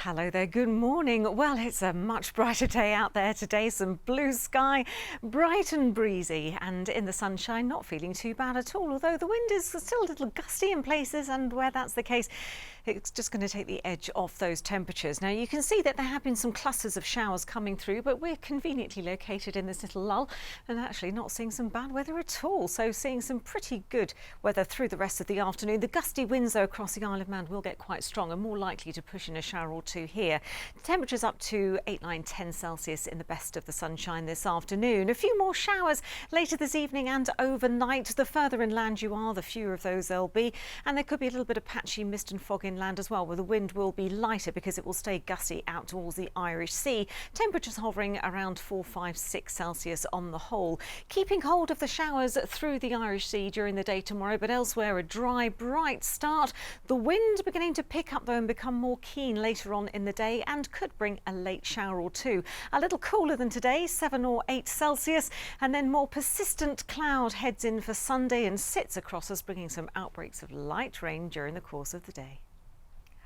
Hello there, good morning. Well, it's a much brighter day out there today. Some blue sky, bright and breezy, and in the sunshine, not feeling too bad at all. Although the wind is still a little gusty in places, and where that's the case, it's just going to take the edge off those temperatures. Now, you can see that there have been some clusters of showers coming through, but we're conveniently located in this little lull and actually not seeing some bad weather at all. So seeing some pretty good weather through the rest of the afternoon. The gusty winds, though, across the Isle of Man will get quite strong and more likely to push in a shower or two here. Temperatures up to 8, 9, 10 Celsius in the best of the sunshine this afternoon. A few more showers later this evening and overnight. The further inland you are, the fewer of those there'll be. And there could be a little bit of patchy mist and fog inland as well, where the wind will be lighter because it will stay gusty out towards the Irish Sea. Temperatures hovering around 4, 5, 6 Celsius on the whole. Keeping hold of the showers through the Irish Sea during the day tomorrow, but elsewhere a dry, bright start. The wind beginning to pick up though and become more keen later on in the day and could bring a late shower or two. A little cooler than today, 7 or 8 Celsius, and then more persistent cloud heads in for Sunday and sits across us, bringing some outbreaks of light rain during the course of the day.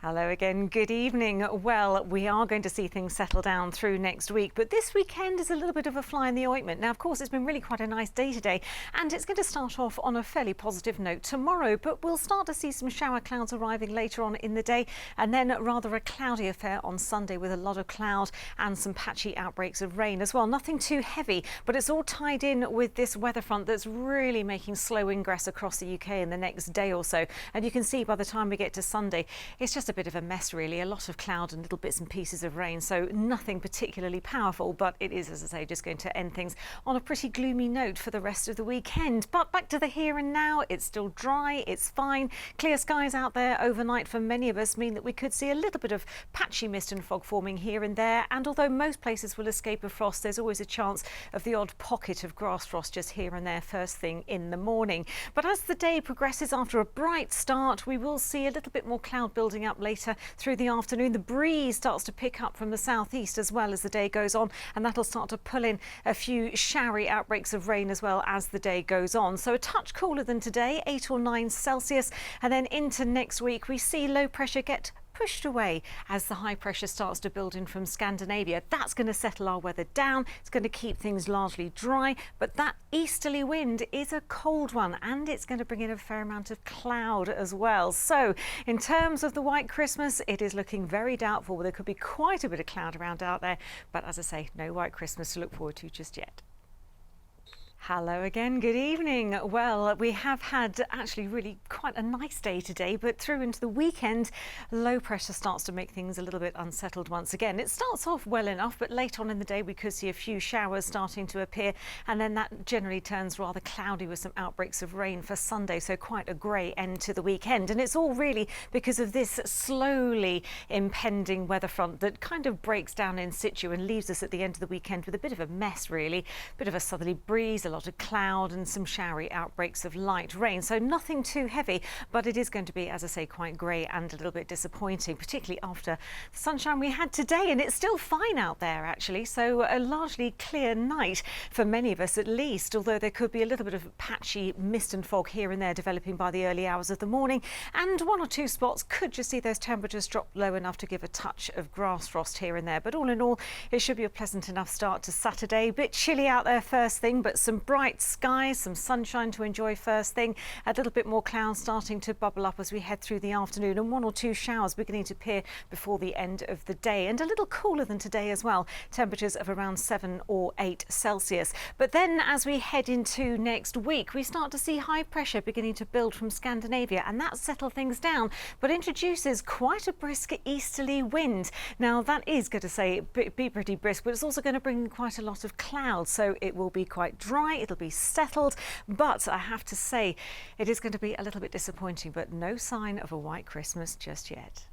Hello again, good evening. Well, we are going to see things settle down through next week, but this weekend is a little bit of a fly in the ointment. Now, of course, it's been really quite a nice day today, and it's going to start off on a fairly positive note tomorrow, but we'll start to see some shower clouds arriving later on in the day, and then rather a cloudy affair on Sunday with a lot of cloud and some patchy outbreaks of rain as well. Nothing too heavy, but it's all tied in with this weather front that's really making slow ingress across the UK in the next day or so. And you can see by the time we get to Sunday, it's just a bit of a mess really, a lot of cloud and little bits and pieces of rain, so nothing particularly powerful, but it is, as I say, just going to end things on a pretty gloomy note for the rest of the weekend. But back to the here and now, it's still dry, it's fine. Clear skies out there overnight for many of us mean that we could see a little bit of patchy mist and fog forming here and there, and although most places will escape a frost, there's always a chance of the odd pocket of grass frost just here and there first thing in the morning. But as the day progresses, after a bright start, we will see a little bit more cloud building up later through the afternoon. The breeze starts to pick up from the southeast as well as the day goes on, and that'll start to pull in a few showery outbreaks of rain as well as the day goes on. So a touch cooler than today, 8 or 9 Celsius, and then into next week we see low pressure get pushed away as the high pressure starts to build in from Scandinavia. That's going to settle our weather down. It's going to keep things largely dry, but that easterly wind is a cold one and it's going to bring in a fair amount of cloud as well. So in terms of the white Christmas, it is looking very doubtful. There could be quite a bit of cloud around out there, but as I say, no white Christmas to look forward to just yet. Hello again, good evening. Well, we have had actually really quite a nice day today, but through into the weekend, low pressure starts to make things a little bit unsettled once again. It starts off well enough, but later on in the day we could see a few showers starting to appear, and then that generally turns rather cloudy with some outbreaks of rain for Sunday, so quite a grey end to the weekend. And it's all really because of this slowly impending weather front that kind of breaks down in situ and leaves us at the end of the weekend with a bit of a mess really, bit of a southerly breeze, a lot of cloud and some showery outbreaks of light rain. So nothing too heavy, but it is going to be, as I say, quite grey and a little bit disappointing, particularly after the sunshine we had today. And it's still fine out there actually, so a largely clear night for many of us at least, although there could be a little bit of patchy mist and fog here and there developing by the early hours of the morning, and 1 or 2 spots could just see those temperatures drop low enough to give a touch of grass frost here and there. But all in all, it should be a pleasant enough start to Saturday. A bit chilly out there first thing, but some bright skies, some sunshine to enjoy first thing, a little bit more cloud starting to bubble up as we head through the afternoon, and 1 or 2 showers beginning to appear before the end of the day, and a little cooler than today as well, temperatures of around 7 or 8 Celsius. But then as we head into next week, we start to see high pressure beginning to build from Scandinavia, and that settles things down but introduces quite a brisk easterly wind. Now that is going to say be pretty brisk, but it's also going to bring quite a lot of cloud, so it will be quite dry, it'll be settled, but I have to say it is going to be a little bit disappointing, but no sign of a white Christmas just yet.